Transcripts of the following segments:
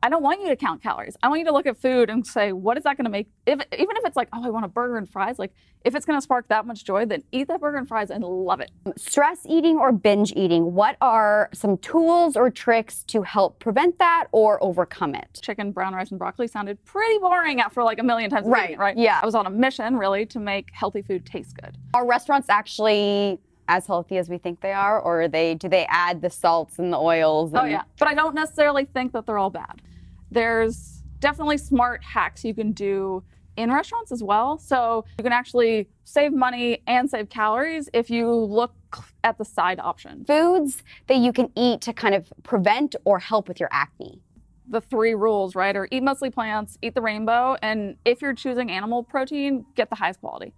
I don't want you to count calories. I want you to look at food and say, what is that going to make? Even if it's like, oh, I want a burger and fries, like if it's going to spark that much joy, then eat that burger and fries and love it. Stress eating or binge eating, what are some tools or tricks to help prevent that or overcome it? Chicken, brown rice, and broccoli sounded pretty boring after like a million times. Right, right? Yeah. I was on a mission really to make healthy food taste good. Are restaurants actually as healthy as we think they are, or do they add the salts and the oils? Oh yeah, but I don't necessarily think that they're all bad. There's definitely smart hacks you can do in restaurants as well. So you can actually save money and save calories if you look at the side option. Foods that you can eat to kind of prevent or help with your acne. The 3 rules, right, are eat mostly plants, eat the rainbow, and if you're choosing animal protein, get the highest quality.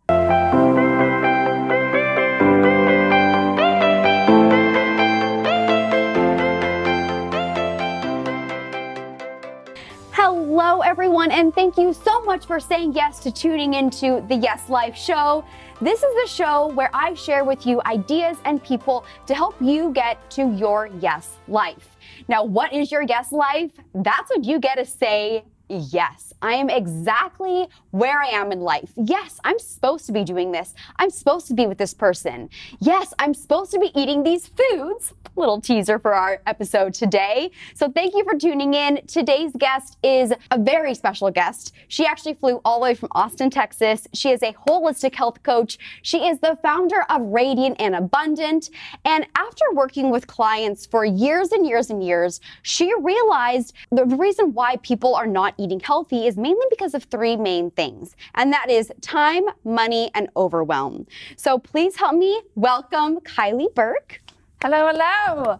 Hello, everyone, and thank you so much for saying yes to tuning into the Yes Life show. This is the show where I share with you ideas and people to help you get to your yes life. Now, what is your yes life? That's what you get to say. Yes, I am exactly where I am in life. Yes, I'm supposed to be doing this. I'm supposed to be with this person. Yes, I'm supposed to be eating these foods. Little teaser for our episode today. So thank you for tuning in. Today's guest is a very special guest. She actually flew all the way from Austin, Texas. She is a holistic health coach. She is the founder of Radiant and Abundant. And after working with clients for years and years and years, she realized the reason why people are not eating healthy is mainly because of 3 main things. And that is time, money, and overwhelm. So please help me welcome Kylie Burk. Hello, hello.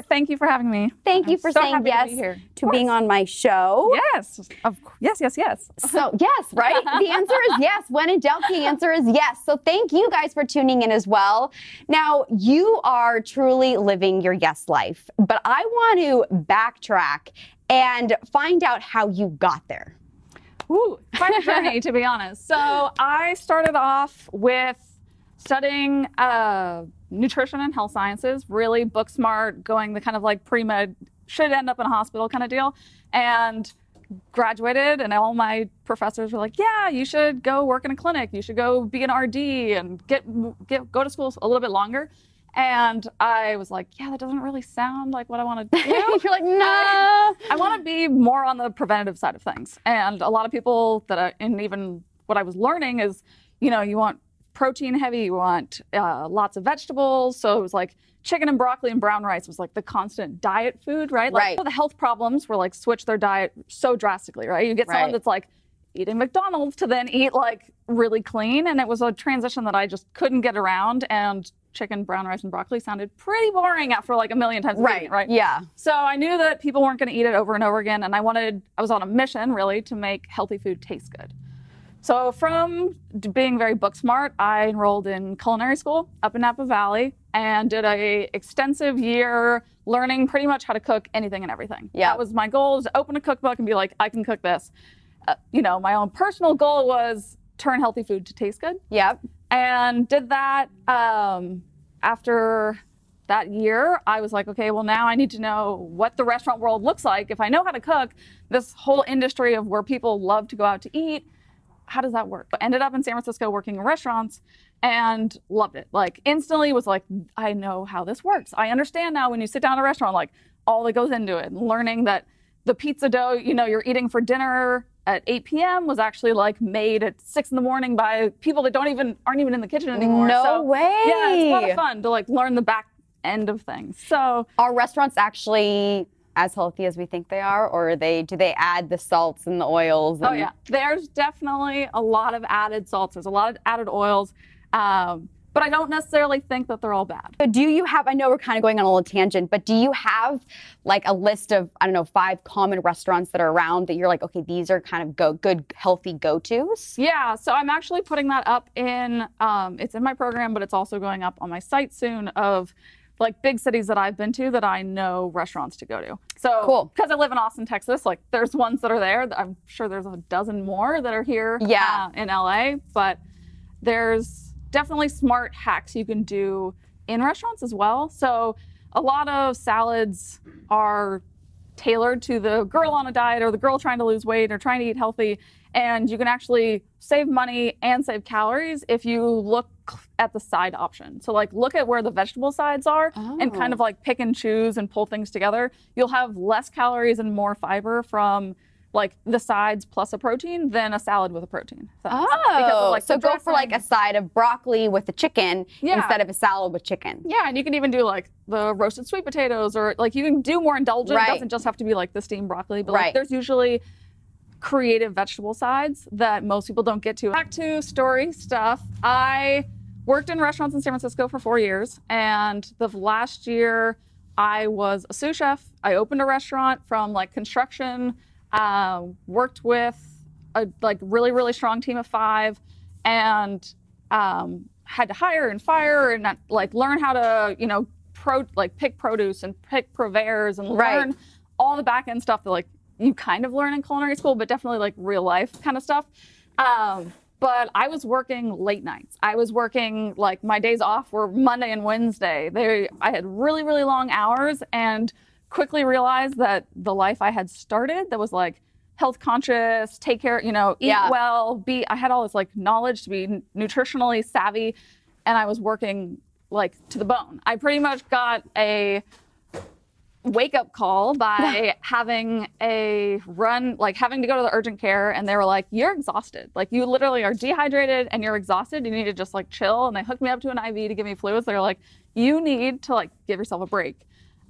Thank you for having me. Thank you for saying yes to being on my show. Yes, yes. So yes, right? The answer is yes. When in doubt, the answer is yes. So thank you guys for tuning in as well. Now, you are truly living your yes life, but I want to backtrack and find out how you got there. Ooh, quite a journey, to be honest. So I started off with studying nutrition and health sciences, really book smart, going the kind of like pre-med, should end up in a hospital kind of deal, and graduated, and all my professors were like, yeah, you should go work in a clinic, you should go be an RD and go to school a little bit longer. And I was like, yeah, that doesn't really sound like what I want to do. You're like, no. I want to be more on the preventative side of things. And a lot of people and even what I was learning is, you want protein heavy, you want lots of vegetables. So it was like chicken and broccoli and brown rice was like the constant diet food, right? Like, the health problems were like switch their diet so drastically, right? You get someone that's like eating McDonald's to then eat like really clean. And it was a transition that I just couldn't get around. And chicken, brown rice, and broccoli sounded pretty boring after like a million times. Right? Yeah. So I knew that people weren't going to eat it over and over again. And I was on a mission really to make healthy food taste good. So from being very book smart, I enrolled in culinary school up in Napa Valley and did a extensive year learning pretty much how to cook anything and everything. Yeah. That was my goal, was to open a cookbook and be like, I can cook this. My own personal goal was turn healthy food to taste good. Yep. And did that. After that year, I was like, okay, well, now I need to know what the restaurant world looks like. If I know how to cook, this whole industry of where people love to go out to eat, how does that work? I ended up in San Francisco working in restaurants and loved it. Like instantly was like, I know how this works. I understand now when you sit down at a restaurant, like all that goes into it, and learning that the pizza dough, you're eating for dinner at 8 p.m. was actually like made at 6 in the morning by people that aren't even in the kitchen anymore. No way. Yeah, it's a lot of fun to like learn the back end of things. So are restaurants actually as healthy as we think they are, or do they add the salts and the oils? Oh yeah, there's definitely a lot of added salts. There's a lot of added oils. But I don't necessarily think that they're all bad. So do you have, I know we're kind of going on a little tangent, but do you have like a list of, 5 common restaurants that are around that you're like, okay, these are kind of good, healthy go-tos? Yeah, so I'm actually putting that up in, it's in my program, but it's also going up on my site soon of like big cities that I've been to that I know restaurants to go to. So cool. Because I live in Austin, Texas, like there's ones that are there. I'm sure there's a dozen more that are here in LA, but there's definitely smart hacks you can do in restaurants as well. So a lot of salads are tailored to the girl on a diet or the girl trying to lose weight or trying to eat healthy. And you can actually save money and save calories if you look at the side option. So like look at where the vegetable sides are and kind of like pick and choose and pull things together. You'll have less calories and more fiber from like the sides plus a protein than a salad with a protein. So go for like a side of broccoli with the chicken instead of a salad with chicken. Yeah, and you can even do like the roasted sweet potatoes, or like you can do more indulgent. It doesn't just have to be like the steamed broccoli, but like there's usually creative vegetable sides that most people don't get to. Back to story stuff. I worked in restaurants in San Francisco for 4 years, and the last year I was a sous chef. I opened a restaurant from like construction, worked with a like really strong team of 5, and had to hire and fire and like learn how to, you know, pick produce and pick purveyors and learn all the back end stuff that like you kind of learn in culinary school, but definitely like real life kind of stuff. But I was working late nights. I was working, like my days off were Monday and Wednesday. I had really long hours, and quickly realized that the life I had started that was like health conscious, take care, you know, eat well, I had all this like knowledge to be nutritionally savvy, and I was working like to the bone. I pretty much got a wake-up call by having a run, like having to go to the urgent care, and they were like, you're exhausted. Like you literally are dehydrated and you're exhausted. You need to just like chill. And they hooked me up to an IV to give me fluids. They're like, you need to like give yourself a break.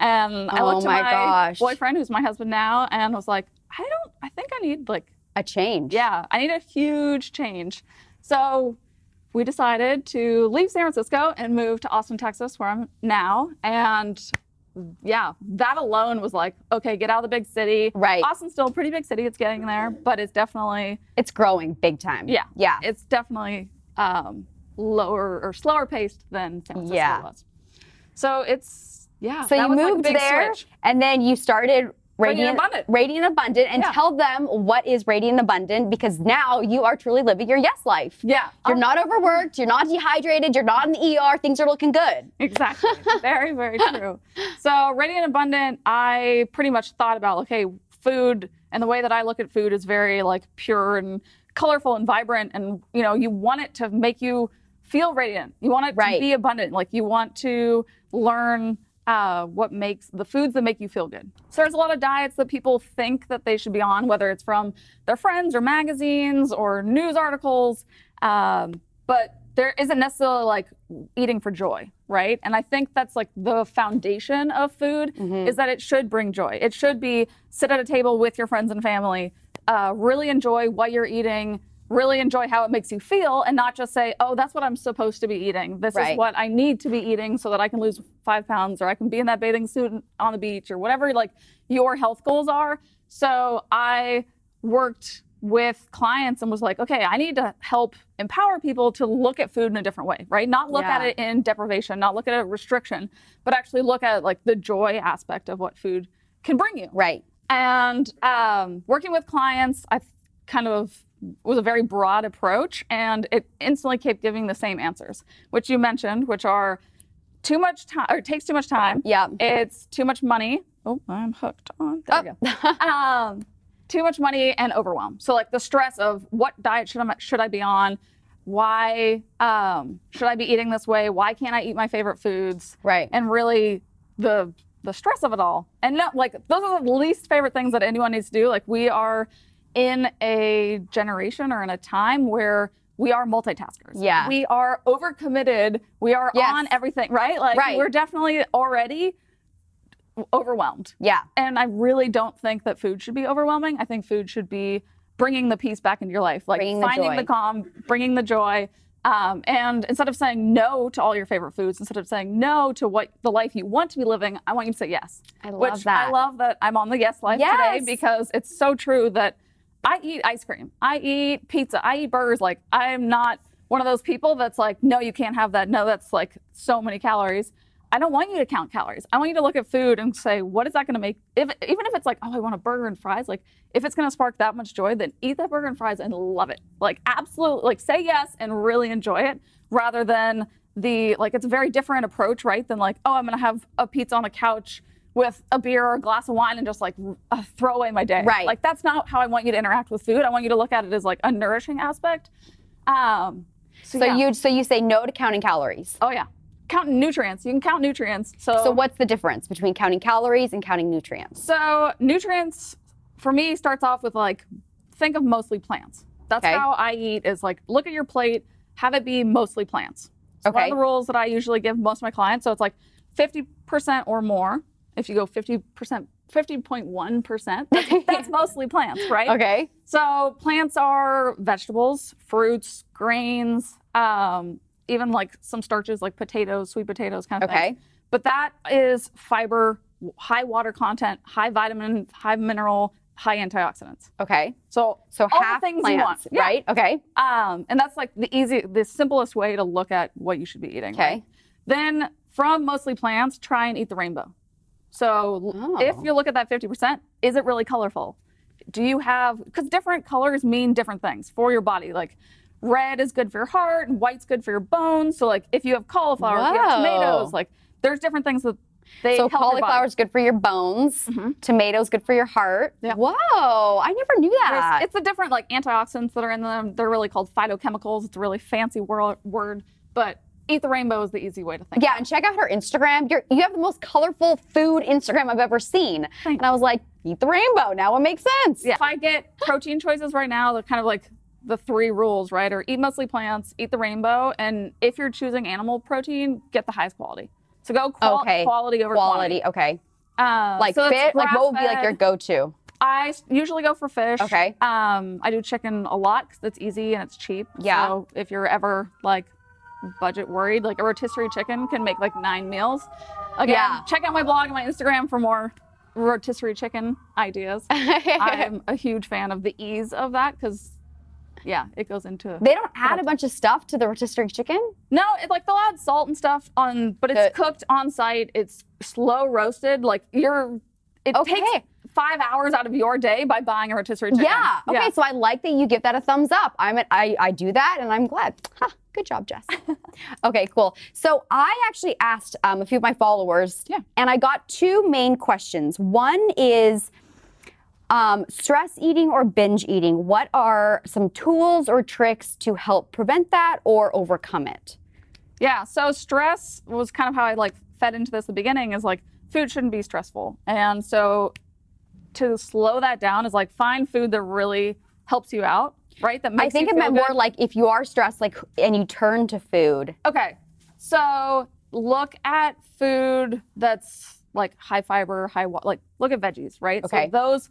And I looked at my boyfriend, who's my husband now, and was like, I think I need like a change. Yeah, I need a huge change. So we decided to leave San Francisco and move to Austin, Texas, where I'm now. And yeah, that alone was like, okay, get out of the big city. Right. Austin's still a pretty big city. It's getting there, but it's definitely... It's growing big time. Yeah. Yeah. It's definitely lower or slower paced than San Francisco was. So it's, So you moved like there, switch. And then you started Radiant Abundant, and tell them what is Radiant Abundant, because now you are truly living your yes life. Yeah. You're not overworked, you're not dehydrated, you're not in the ER, things are looking good. Exactly. Very true. So Radiant Abundant, I pretty much thought about, okay, food, and the way that I look at food is very like pure and colorful and vibrant, and you know, you want it to make you feel radiant. You want it to be abundant. Like you want to learn what makes the foods that make you feel good. So there's a lot of diets that people think that they should be on, whether it's from their friends or magazines or news articles, but there isn't necessarily like eating for joy, right? And I think that's like the foundation of food is that it should bring joy. It should be sit at a table with your friends and family, really enjoy what you're eating, really enjoy how it makes you feel, and not just say, oh, that's what I'm supposed to be eating. This is what I need to be eating so that I can lose 5 pounds, or I can be in that bathing suit on the beach, or whatever like your health goals are. So I worked with clients and was like, okay, I need to help empower people to look at food in a different way, right? Not look at it in deprivation, not look at it restriction, but actually look at like the joy aspect of what food can bring you. Right. And working with clients, I kind of was a very broad approach, and it instantly kept giving the same answers, which you mentioned, which are too much time, or it takes too much time. Yeah. It's too much money. Oh, I'm hooked on. There we go. Too much money and overwhelm. So like the stress of what diet should I be on? Why should I be eating this way? Why can't I eat my favorite foods? Right. And really the stress of it all. And no, like those are the least favorite things that anyone needs to do. Like we are in a generation or in a time where we are multitaskers. Yeah. We are overcommitted. We are on everything, right? Like we're definitely already overwhelmed. Yeah. And I really don't think that food should be overwhelming. I think food should be bringing the peace back into your life, like finding the calm, bringing the joy. And instead of saying no to all your favorite foods, instead of saying no to what the life you want to be living, I want you to say yes. I love that. I love that I'm on the yes life today, because it's so true that I eat ice cream, I eat pizza, I eat burgers. Like I'm not one of those people that's like, no, you can't have that. No, that's like so many calories. I don't want you to count calories. I want you to look at food and say, what is that going to make? Even if it's like, oh, I want a burger and fries. Like if it's going to spark that much joy, then eat that burger and fries and love it. Like absolutely, like say yes and really enjoy it, rather than it's a very different approach, right? Than like, oh, I'm going to have a pizza on the couch with a beer or a glass of wine and just like throw away my day. Right. Like that's not how I want you to interact with food. I want you to look at it as like a nourishing aspect. So you say no to counting calories. Oh yeah. Counting nutrients. You can count nutrients. So what's the difference between counting calories and counting nutrients? So nutrients for me starts off with like, think of mostly plants. That's how I eat, is like, look at your plate, have it be mostly plants. So one of the rules that I usually give most of my clients, so it's like 50% or more. If you go 50%, 50.1%, that's mostly plants, right? Okay. So plants are vegetables, fruits, grains, even like some starches like potatoes, sweet potatoes kind of thing. But that is fiber, high water content, high vitamin, high mineral, high antioxidants. Okay. So all half the things plants, you want. right? Okay. And that's like the simplest way to look at what you should be eating. Okay. Right? Then from mostly plants, try and eat the rainbow. So if you look at that 50%, is it really colorful? Do you have, because different colors mean different things for your body. Like red is good for your heart and white's good for your bones. So like if you have cauliflower, if you have tomatoes, like there's different things that they help cauliflower is good for your bones. Tomatoes good for your heart. Whoa, I never knew that. It's the different like antioxidants that are in them. They're really called phytochemicals. It's a really fancy word, but eat the rainbow is the easy way to think. Yeah, and check out her Instagram. You have the most colorful food Instagram I've ever seen. And I was like, eat the rainbow. Now it makes sense. Yeah. If I get protein choices right now, they're kind of like the 3 rules, right? Or eat mostly plants, eat the rainbow, and if you're choosing animal protein, get the highest quality. So go quality over quantity. Okay. Like so fit, like what would be like your go-to? I usually go for fish. Okay. I do chicken a lot because it's easy and it's cheap. Yeah. So if you're ever like budget worried, like a rotisserie chicken can make like 9 meals. Again, check out my blog and my Instagram for more rotisserie chicken ideas. I'm a huge fan of the ease of that because it goes into. They don't add a bunch of stuff to the rotisserie chicken? No, like they'll add salt and stuff but it's cooked on site. It's slow roasted. Like it takes 5 hours out of your day by buying a rotisserie chicken. Yeah. Okay. So I like that you give that a thumbs up. I do that, and I'm glad. Good job, Jess. Okay, cool. So I actually asked a few of my followers, and I got 2 main questions. One is stress eating or binge eating. What are some tools or tricks to help prevent that or overcome it? Yeah. So stress was kind of how I like fed into this at the beginning. Is like food shouldn't be stressful, and so to slow that down is like find food that really helps you out. Right? That makes I think you it meant feel more good. like if you are stressed, like, and you turn to food. Okay. So look at food that's like high fiber, like look at veggies, right? Okay. So those,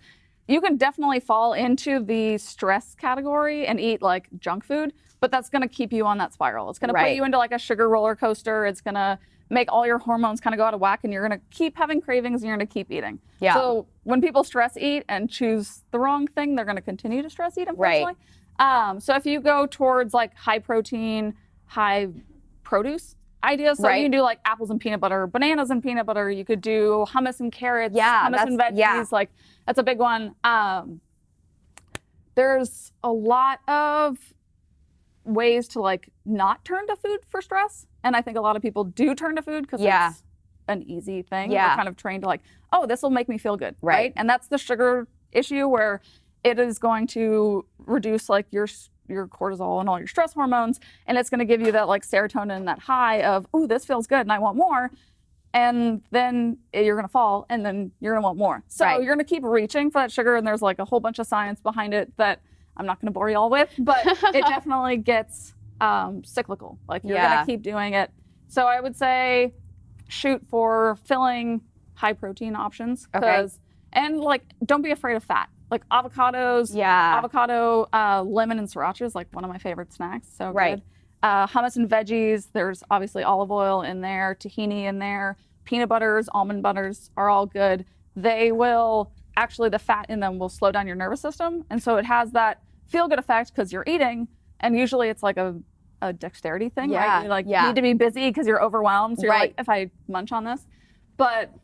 you can definitely fall into the stress category and eat like junk food, but that's going to keep you on that spiral. It's going to put you into like a sugar roller coaster. It's going to make all your hormones kind of go out of whack, and you're going to keep having cravings and you're going to keep eating. Yeah. So when people stress eat and choose the wrong thing, they're going to continue to stress eat, unfortunately. Right. So if you go towards like high protein, high produce ideas, so you can do like apples and peanut butter, bananas and peanut butter. You could do hummus and carrots, hummus and veggies. Like that's a big one. There's a lot of ways to like not turn to food for stress, and I think a lot of people do turn to food because it's an easy thing. We're kind of trained to like, oh, this will make me feel good, right? And that's the sugar issue, where it is going to reduce like your cortisol and all your stress hormones, and it's going to give you that like serotonin, that high of, ooh, this feels good and I want more, and then you're going to fall, and then you're going to want more. So you're going to keep reaching for that sugar, and there's like a whole bunch of science behind it that I'm not going to bore you all with, but it definitely gets cyclical. Like you're going to keep doing it. So I would say shoot for filling high protein options, and like don't be afraid of fat. Like avocados, avocado, lemon and sriracha is like one of my favorite snacks. So good. Hummus and veggies. There's obviously olive oil in there, tahini in there, peanut butters, almond butters are all good. They will actually, the fat in them will slow down your nervous system, and so it has that feel good effect because you're eating. And usually it's like a dexterity thing, right? You like need to be busy because you're overwhelmed. So you're like, if I munch on this, but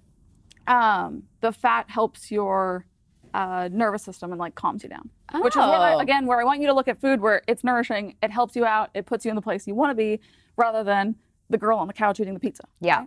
the fat helps your nervous system and like calms you down, which is where I want you to look at food, where it's nourishing, it helps you out, it puts you in the place you want to be, rather than the girl on the couch eating the pizza. Yeah,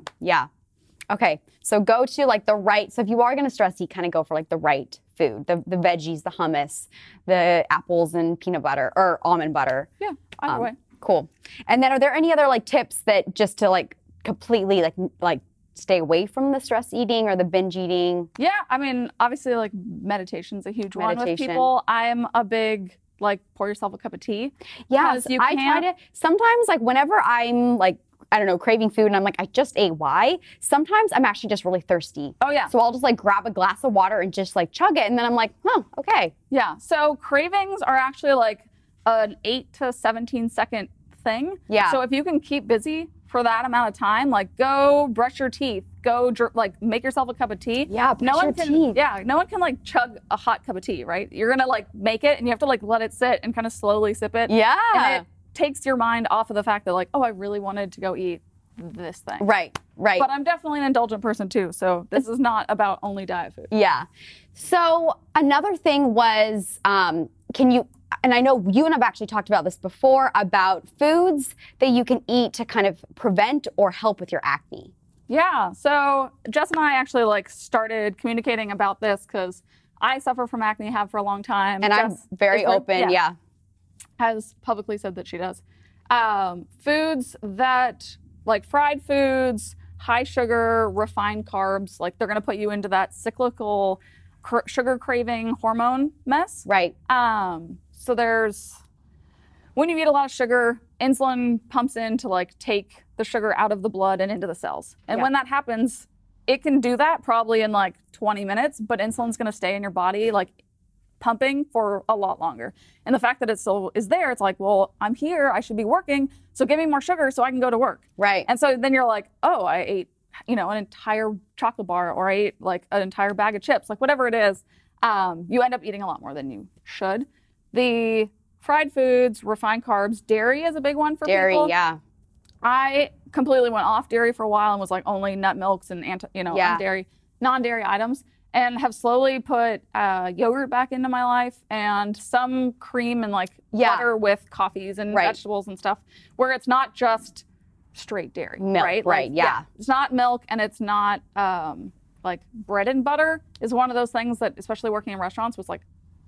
Okay, so go to like the right, so if you are gonna stress eat, kind of go for like the right food, the veggies, the hummus, the apples and peanut butter or almond butter. Yeah, either way. Cool. And then are there any other like tips that just to like completely like stay away from the stress eating or the binge eating? Yeah, I mean, obviously like meditation's a huge one with people. I'm a big like pour yourself a cup of tea. Yes, I try to, sometimes like whenever I'm like, I don't know, craving food and I'm like, I just ate why? Sometimes I'm actually just really thirsty. Oh yeah. So I'll just like grab a glass of water and just like chug it and then I'm like, oh, okay. Yeah, so cravings are actually like an 8 to 17 second thing. Yeah. So if you can keep busy for that amount of time, like go brush your teeth, go like make yourself a cup of tea. Yeah, brush your teeth. Yeah, no one can like chug a hot cup of tea, right? You're gonna like make it and you have to like let it sit and kind of slowly sip it. Yeah. And it takes your mind off of the fact that like, oh, I really wanted to go eat this thing. Right, right. But I'm definitely an indulgent person too, so this is not about only diet food. Yeah. So another thing was, can you, and I know you and I've actually talked about this before, about foods that you can eat to kind of prevent or help with your acne. Yeah, so Jess and I actually like started communicating about this because I suffer from acne, have for a long time. And Jess I'm very open, yeah. Has publicly said that she does. Foods that, like fried foods, high sugar, refined carbs, like they're gonna put you into that cyclical sugar craving hormone mess. Right. So there's, when you eat a lot of sugar, insulin pumps in to like take the sugar out of the blood and into the cells. And when that happens, it can do that probably in like 20 minutes, but insulin's gonna stay in your body like pumping for a lot longer. And the fact that it still is there, it's like, well, I'm here, I should be working, so give me more sugar so I can go to work. Right. And so then you're like, oh, I ate, you know, an entire chocolate bar, or I ate like an entire bag of chips, like whatever it is, you end up eating a lot more than you should. The fried foods, refined carbs, dairy is a big one for people. Dairy, yeah. I completely went off dairy for a while and was like only nut milks and non-dairy items, and have slowly put yogurt back into my life and some cream and like butter with coffees and vegetables and stuff, where it's not just straight dairy, milk, right? Right, like, yeah. It's not milk and it's not like bread and butter is one of those things that, especially working in restaurants, was like,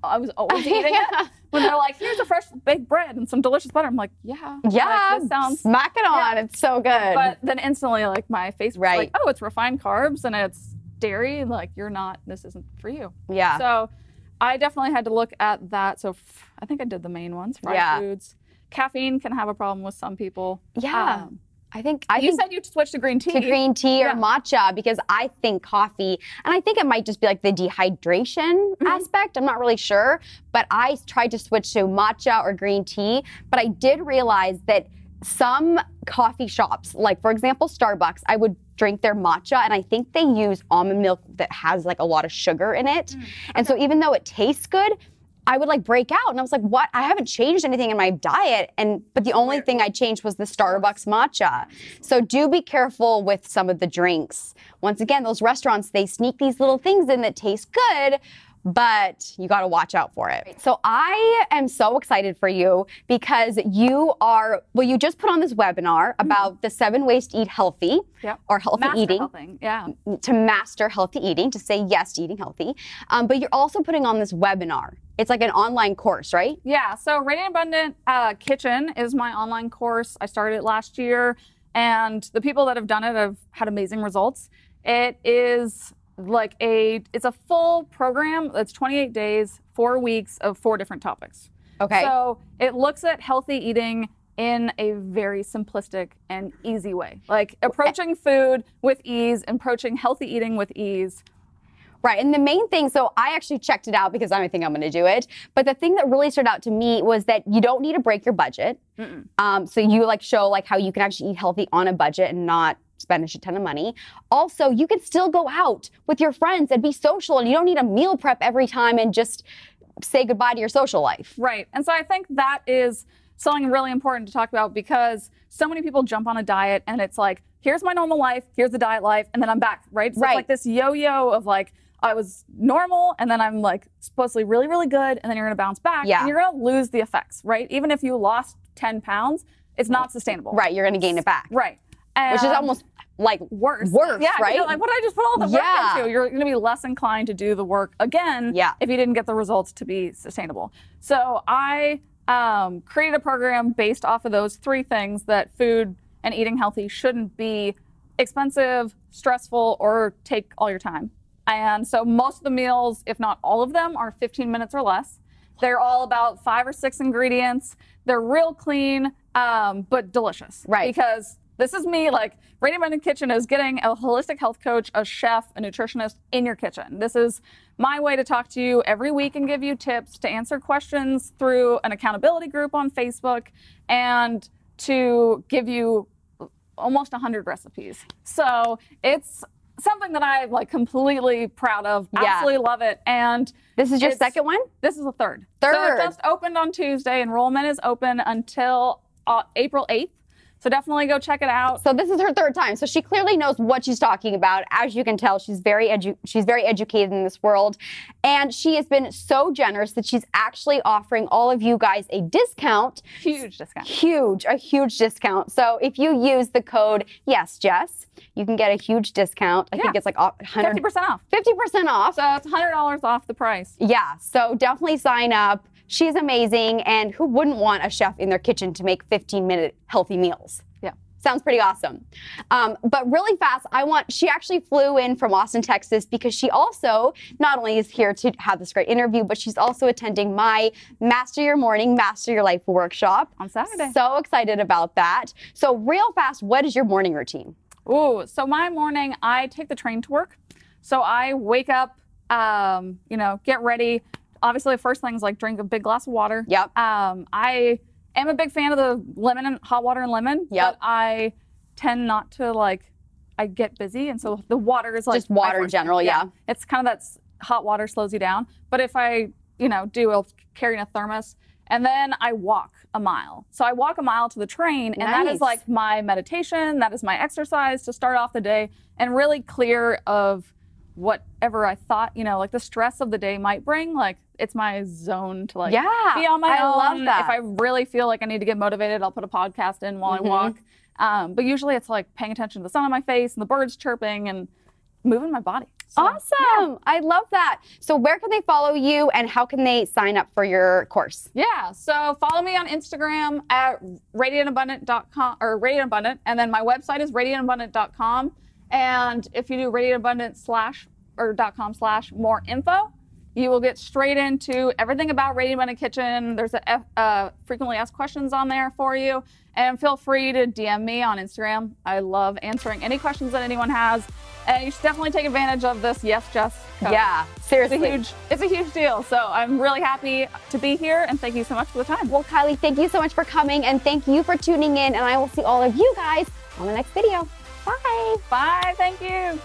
I was always eating it. When they're like, here's a fresh baked bread and some delicious butter. I'm like, yeah. Yeah, like, this sounds, smack it on. It's so good. But then instantly, like, my face was like, oh, it's refined carbs and it's dairy. Like, you're not, this isn't for you. Yeah. So I definitely had to look at that. So I think I did the main ones, fried foods. Caffeine can have a problem with some people. Yeah. I think you said you switched to green tea. To green tea or matcha, because I think coffee, and I think it might just be like the dehydration aspect. I'm not really sure, but I tried to switch to matcha or green tea, but I did realize that some coffee shops, like for example Starbucks, I would drink their matcha and I think they use almond milk that has like a lot of sugar in it. And so even though it tastes good, I would like break out and I was like, what? I haven't changed anything in my diet. But the only thing I changed was the Starbucks matcha. So do be careful with some of the drinks. Once again, those restaurants, they sneak these little things in that taste good, but you got to watch out for it. So I am so excited for you because you just put on this webinar about the 7 ways to eat healthy or healthy eating. To master healthy eating, to say yes to eating healthy. But you're also putting on this webinar. It's like an online course, right? Yeah, so Radiant Abundant Kitchen is my online course. I started it last year, and the people that have done it have had amazing results. It is like it's a full program that's 28 days, 4 weeks of 4 different topics. Okay. So it looks at healthy eating in a very simplistic and easy way. Like approaching food with ease, approaching healthy eating with ease. Right, and the main thing, so I actually checked it out because I think I'm going to do it, but the thing that really stood out to me was that you don't need to break your budget. So you like show like how you can actually eat healthy on a budget and not spend a shit ton of money. Also, you can still go out with your friends and be social, and you don't need a meal prep every time and just say goodbye to your social life. Right, and so I think that is something really important to talk about because so many people jump on a diet and it's like, here's my normal life, here's the diet life, and then I'm back, right? So it's like this yo-yo of like, I was normal, and then I'm like supposedly really, really good, and then you're gonna bounce back, and you're gonna lose the effects, right? Even if you lost 10 pounds, it's not sustainable. Right, you're gonna gain it back. Right. Which is almost like worse, yeah, right? You're like, what did I just put all the work into? You're going to be less inclined to do the work again if you didn't get the results to be sustainable. So I created a program based off of those 3 things, that food and eating healthy shouldn't be expensive, stressful, or take all your time. And so most of the meals, if not all of them, are 15 minutes or less. They're all about 5 or 6 ingredients. They're real clean, but delicious. Right. Because this is me, like, Radiant Abundant Kitchen is getting a holistic health coach, a chef, a nutritionist in your kitchen. This is my way to talk to you every week and give you tips, to answer questions through an accountability group on Facebook, and to give you almost 100 recipes. So it's something that I'm like completely proud of. Absolutely love it. And this is your second one? This is the third. So it just opened on Tuesday. Enrollment is open until April 8th. So definitely go check it out. So this is her third time. So she clearly knows what she's talking about. As you can tell, she's very educated in this world. And she has been so generous that she's actually offering all of you guys a discount. Huge discount. A huge discount. So if you use the code YESS, you can get a huge discount. I think it's like 50% off. 50% off. So it's $100 off the price. Yeah. So definitely sign up. She's amazing, and who wouldn't want a chef in their kitchen to make 15-minute healthy meals? Yeah. Sounds pretty awesome. But really fast, she actually flew in from Austin, Texas, because she also not only is here to have this great interview, but she's also attending my Master Your Morning, Master Your Life workshop. On Saturday. So excited about that. So real fast, what is your morning routine? Ooh, so my morning, I take the train to work. So I wake up, get ready. Obviously, the first thing is like drink a big glass of water. Yep. I am a big fan of the lemon and hot water and lemon. Yep. But I tend not to I get busy, and so the water is like just water in general. Yeah. It's kind of that hot water slows you down. But if I, I'll carry in a thermos, and then I walk a mile. So I walk a mile to the train, and that is like my meditation. That is my exercise to start off the day and really clear of whatever I thought, like the stress of the day might bring. Like, it's my zone to be on my own. I love that. If I really feel like I need to get motivated, I'll put a podcast in while I walk. But usually it's like paying attention to the sun on my face and the birds chirping and moving my body. So, awesome. I love that. So where can they follow you, and how can they sign up for your course? Yeah. So follow me on Instagram at radiantabundant.com or Radiant Abundant. And then my website is radiantabundant.com. And if you do radiantabundant.com/more info, you will get straight into everything about Radiant Abundant Kitchen. There's a frequently asked questions on there for you. And feel free to DM me on Instagram. I love answering any questions that anyone has. And you should definitely take advantage of this JESS code. Yeah, seriously. It's a huge deal. So I'm really happy to be here, and thank you so much for the time. Well, Kylie, thank you so much for coming, and thank you for tuning in. And I will see all of you guys on the next video. Bye. Bye. Thank you.